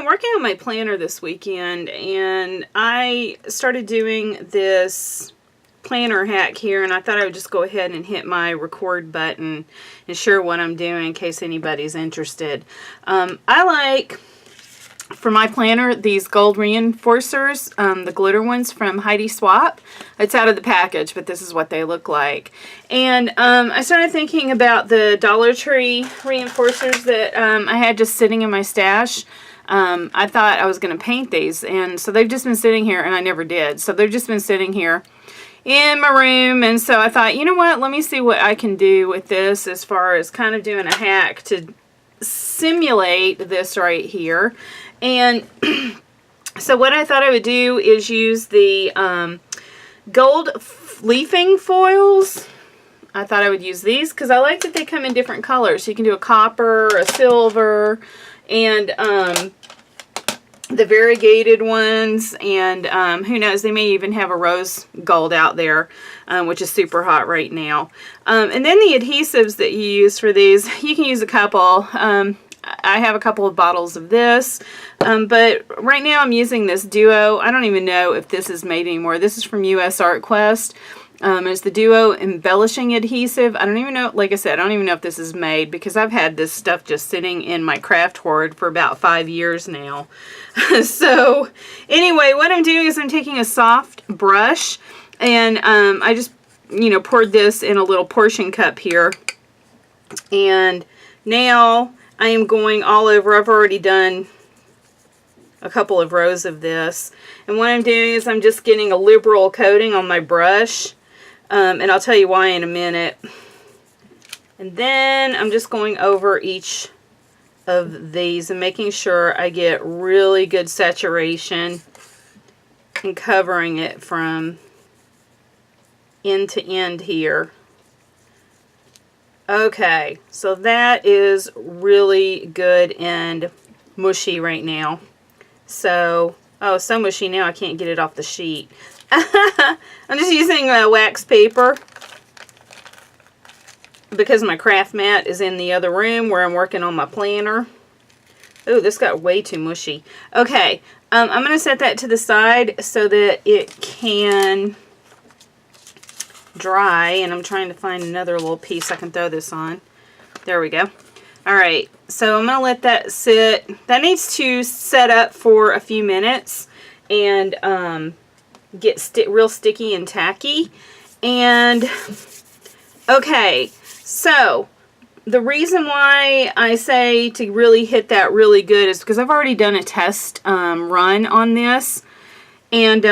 working on my planner this weekend, and I started doing this planner hack here, and I thought I would just go ahead and hit my record button and share what I'm doing in case anybody's interested. I like, for my planner, these gold reinforcers, the glitter ones from Heidi Swapp. It's out of the package, but this is what they look like. And I started thinking about the Dollar Tree reinforcers that I had just sitting in my stash. I thought I was going to paint these, and so they've just been sitting here, and I never did. So they've just been sitting here in my room, and so I thought, you know what, let me see what I can do with this as far as kind of doing a hack to simulate this right here. And so what I thought I would do is use the gold leafing foils. I thought I would use these because I like that they come in different colors. So you can do a copper, a silver, and the variegated ones, and who knows, they may even have a rose gold out there, which is super hot right now. And then the adhesives that you use for these, you can use a couple. I have a couple of bottles of this, but right now I'm using this Duo. I don't even know if this is made anymore. This is from US Art Quest. It's the Duo embellishing adhesive. I don't even know, like I said, I don't even know if this is made because I've had this stuff just sitting in my craft hoard for about 5 years now. So anyway, what I'm doing is I'm taking a soft brush, and I just, poured this in a little portion cup here, and now I am going all over. I've already done a couple of rows of this, and what I'm doing is I'm just getting a liberal coating on my brush, and I'll tell you why in a minute. And then I'm just going over each of these and making sure I get really good saturation and covering it from end to end here. Okay, so that is really good and mushy right now. So, oh, so mushy now I can't get it off the sheet. I'm just using wax paper because my craft mat is in the other room where I'm working on my planner. Oh, this got way too mushy. Okay, I'm going to set that to the side so that it can dry, and I'm trying to find another little piece I can throw this on. There we go. Alright, so I'm going to let that sit. That needs to set up for a few minutes and get real sticky and tacky. And okay, so the reason why I say to really hit that really good is because I've already done a test run on this, and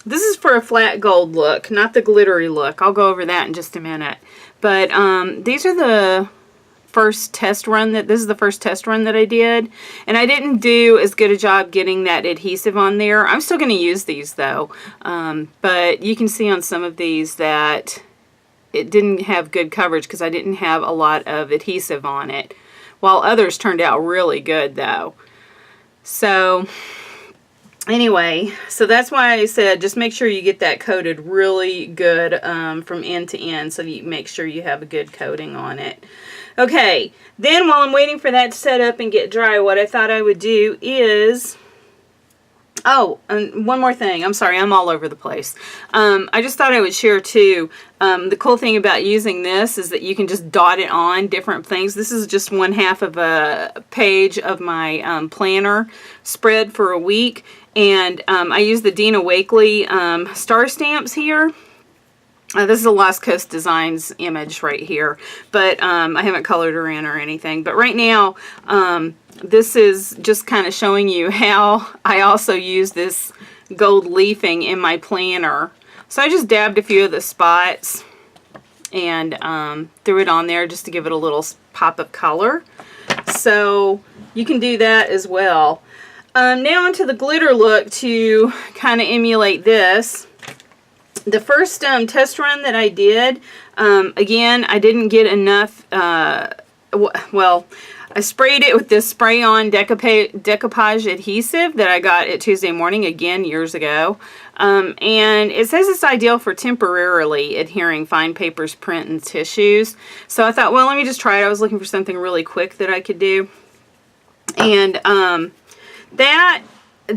this is for a flat gold look, not the glittery look. I'll go over that in just a minute. But these are the first test run this is the first test run that I did, and I didn't do as good a job getting that adhesive on there. I'm still going to use these though, but you can see on some of these that it didn't have good coverage because I didn't have a lot of adhesive on it, while others turned out really good though. So anyway, so that's why I said just make sure you get that coated really good from end to end, so you make sure you have a good coating on it. Okay, then while I'm waiting for that to set up and get dry, what I thought I would do is, oh, and one more thing. I'm sorry, I'm all over the place. I just thought I would share too, the cool thing about using this is that you can just dot it on different things. This is just 1/2 of a page of my planner spread for a week, and I use the Dina Wakley star stamps here. This is a Lost Coast Designs image right here, but I haven't colored her in or anything. But right now, this is just kind of showing you how I also use this gold leafing in my planner. So I just dabbed a few of the spots and threw it on there just to give it a little pop of color. So you can do that as well. Now onto the glitter look to kind of emulate this. The first test run that I did, again, I didn't get enough, well, I sprayed it with this spray-on decoupage adhesive that I got at Tuesday Morning, again, years ago. And it says it's ideal for temporarily adhering fine papers, print, and tissues. So I thought, well, let me just try it. I was looking for something really quick that I could do. And that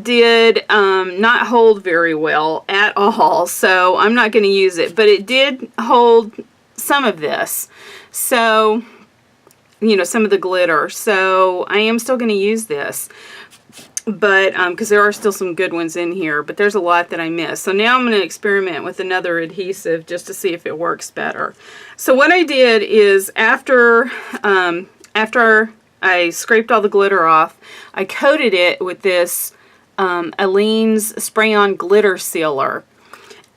did not hold very well at all, so I'm not going to use it, but it did hold some of this, so you know, some of the glitter, so I am still going to use this, but because there are still some good ones in here, but there's a lot that I missed. So now I'm going to experiment with another adhesive just to see if it works better. So what I did is after I scraped all the glitter off, I coated it with this Aleene's Spray-On Glitter Sealer.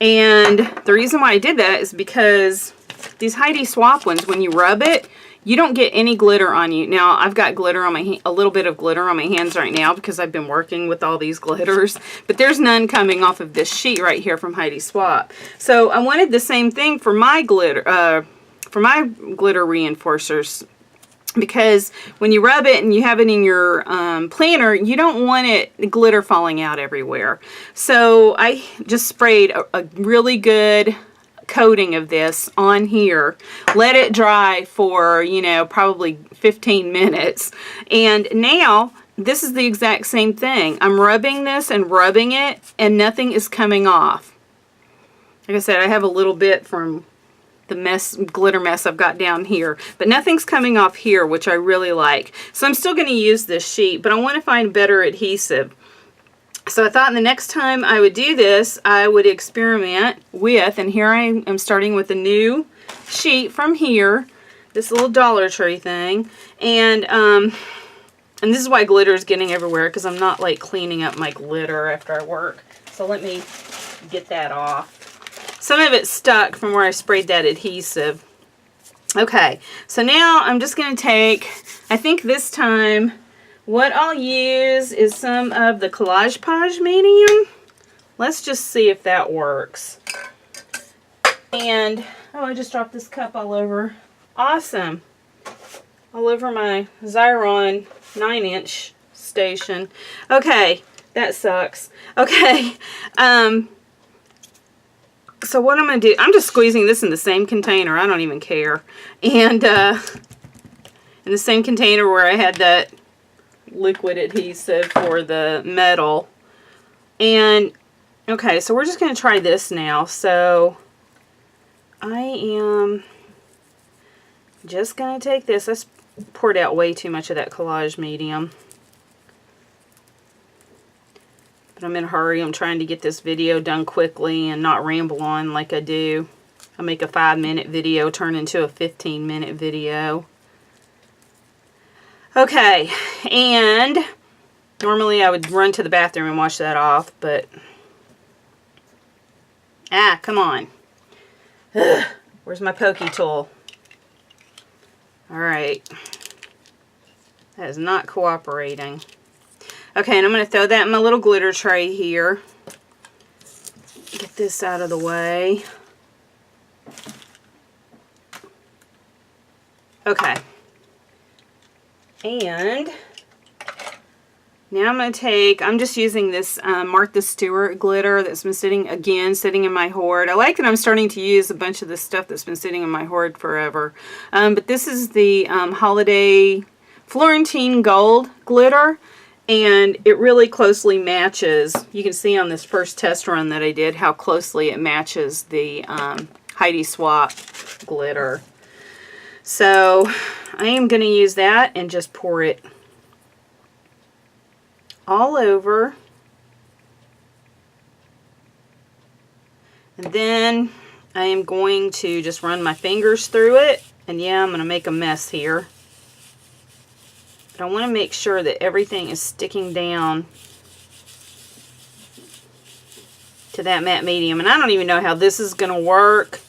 And the reason why I did that is because these Heidi Swapp ones, when you rub it, you don't get any glitter on you. Now, I've got glitter on my a little bit of glitter on my hands right now because I've been working with all these glitters, but there's none coming off of this sheet right here from Heidi Swapp. So I wanted the same thing for my glitter reinforcers, because when you rub it and you have it in your planner, you don't want it glitter falling out everywhere. So I just sprayed a really good coating of this on here, let it dry for, you know, probably 15 minutes, and now this is the exact same thing. I'm rubbing this and rubbing it, and nothing is coming off. Like I said, I have a little bit from the glitter mess I've got down here, but nothing's coming off here, which I really like. So I'm still going to use this sheet, but I want to find better adhesive. So I thought the next time I would do this, I would experiment with, and here I am starting with a new sheet from here, this little Dollar Tree thing, and this is why glitter is getting everywhere, because I'm not like cleaning up my glitter after I work. So let me get that off. Some of it's stuck from where I sprayed that adhesive. Okay, so now I'm just going to take, I think this time, what I'll use is some of the Collage Page medium. Let's just see if that works. And, oh, I just dropped this cup all over. Awesome. All over my Xyron 9-inch station. Okay, that sucks. Okay, so what I'm going to do, I'm just squeezing this in the same container. I don't even care. And in the same container where I had that liquid adhesive for the metal. And okay, so we're just going to try this now. So I am just going to take this. I poured out way too much of that Collage medium, but I'm in a hurry. I'm trying to get this video done quickly and not ramble on like I do. I make a 5-minute video turn into a 15-minute video. Okay, and normally I would run to the bathroom and wash that off, but come on. Ugh, where's my pokey tool? Alright. That is not cooperating. Okay, and I'm going to throw that in my little glitter tray here. Get this out of the way. Okay. And now I'm going to take, I'm just using this Martha Stewart glitter that's been sitting in my hoard. I like that I'm starting to use a bunch of this stuff that's been sitting in my hoard forever. But this is the Holiday Florentine Gold glitter, and it really closely matches. You can see on this first test run that I did how closely it matches the Heidi Swapp glitter. So I am going to use that and just pour it all over. And then I am going to just run my fingers through it. And yeah, I'm going to make a mess here. But I want to make sure that everything is sticking down to that matte medium. And I don't even know how this is going to work.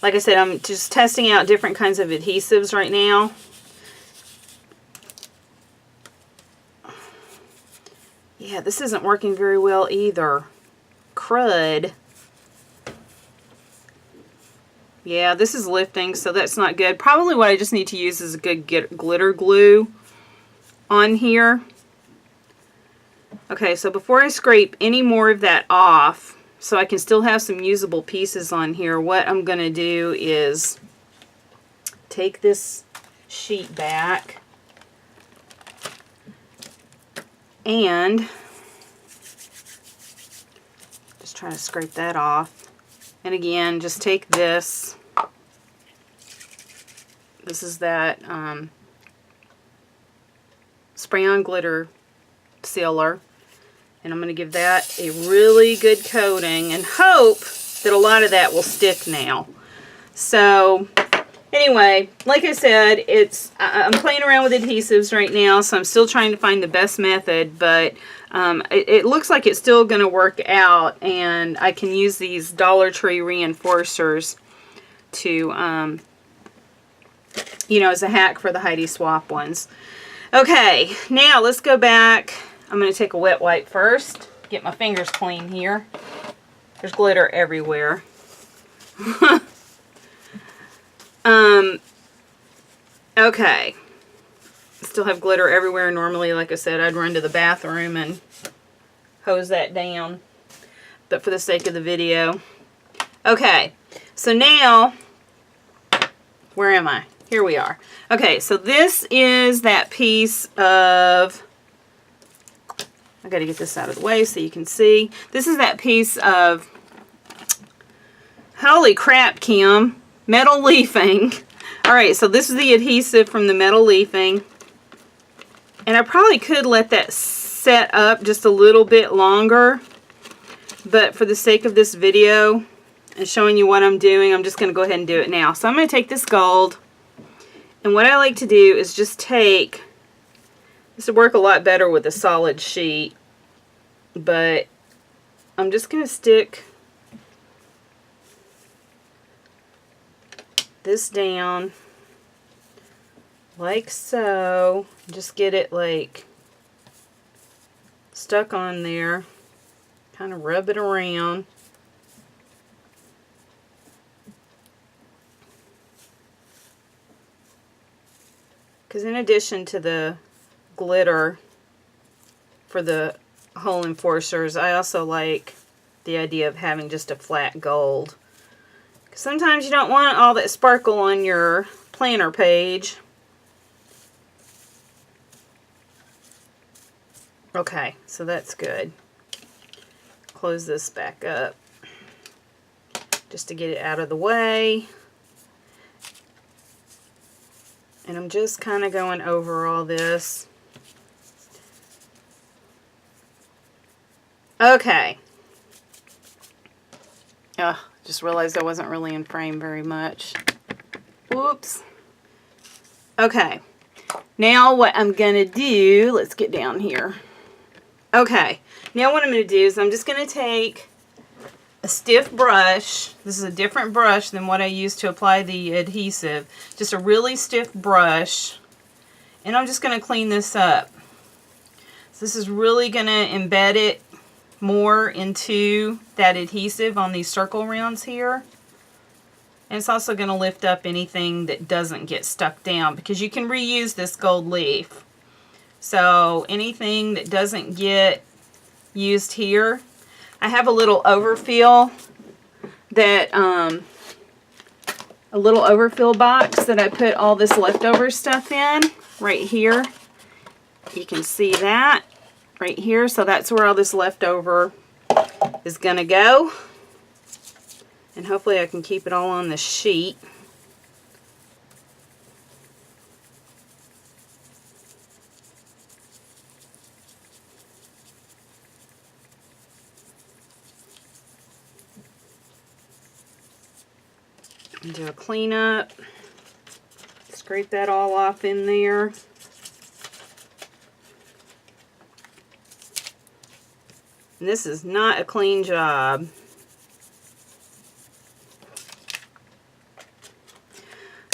Like I said, I'm just testing out different kinds of adhesives right now. Yeah, this isn't working very well either. Crud. Yeah, this is lifting, so that's not good. Probably what I just need to use is a good glitter glue on here. Okay, so before I scrape any more of that off, so I can still have some usable pieces on here, what I'm going to do is take this sheet back And just try to scrape that off. And again, just take this. This is that spray-on glitter sealer. And I'm going to give that a really good coating and hope that a lot of that will stick now. So anyway, like I said, I'm playing around with adhesives right now, so I'm still trying to find the best method, but it looks like it's still going to work out, and I can use these Dollar Tree reinforcers to, you know, as a hack for the Heidi Swapp ones. Okay, now let's go back. I'm going to take a wet wipe first, get my fingers clean here. There's glitter everywhere. Okay. Still have glitter everywhere. Normally, like I said, I'd run to the bathroom and hose that down. But for the sake of the video. Okay. So now, where am I? Here we are. Okay, so this is that piece of, I gotta get this out of the way so you can see. This is that piece of, holy crap, Kim, metal leafing. Alright, so this is the adhesive from the metal leafing. And I probably could let that set up just a little bit longer. But for the sake of this video and showing you what I'm doing, I'm just going to go ahead and do it now. So I'm going to take this gold. And what I like to do is just take, this would work a lot better with a solid sheet. But I'm just going to stick this down like so. Just get it like stuck on there. Kind of rub it around. Because in addition to the glitter for the hole enforcers, I also like the idea of having just a flat gold. Sometimes you don't want all that sparkle on your planner page. Okay, so that's good. Close this back up just to get it out of the way. And I'm just kind of going over all this. Okay. Just realized I wasn't really in frame very much. Whoops. Okay. Now what I'm going to do, let's get down here. Okay. Now what I'm going to do is I'm just going to take a stiff brush. This is a different brush than what I used to apply the adhesive. Just a really stiff brush. And I'm just going to clean this up. So this is really going to embed it more into that adhesive on these circle rounds here. And it's also going to lift up anything that doesn't get stuck down, because you can reuse this gold leaf. So anything that doesn't get used here, I have a little overfill that a little overfill box that I put all this leftover stuff in right here. You can see that right here. So that's where all this leftover is gonna go. And hopefully I can keep it all on the sheet. And do a cleanup. Scrape that all off in there. And this is not a clean job.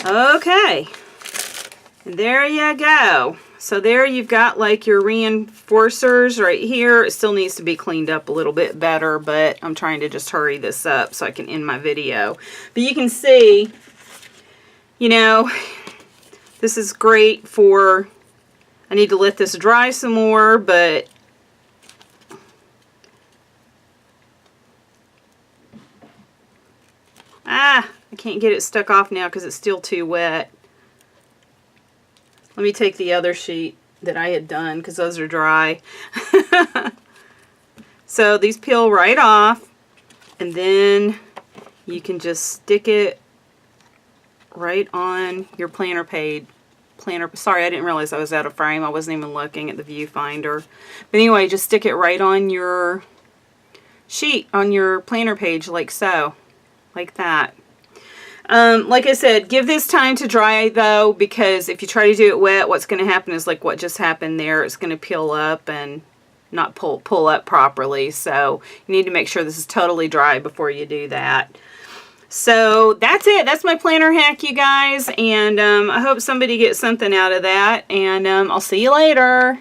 Okay, and there you go. So there you've got like your reinforcers right here. It still needs to be cleaned up a little bit better, but I'm trying to just hurry this up so I can end my video. But you can see, you know, this is great for, I need to let this dry some more, but I can't get it stuck off now because it's still too wet. Let me take the other sheet that I had done because those are dry. So these peel right off, and then you can just stick it right on your planner page. Sorry, I didn't realize I was out of frame. I wasn't even looking at the viewfinder. But anyway, just stick it right on your sheet, on your planner page, like so. Like that. Like I said, give this time to dry though, because if you try to do it wet, what's going to happen is like what just happened there. It's going to peel up and not pull up properly. So you need to make sure this is totally dry before you do that. So that's it. That's my planner hack, you guys. And I hope somebody gets something out of that. And I'll see you later.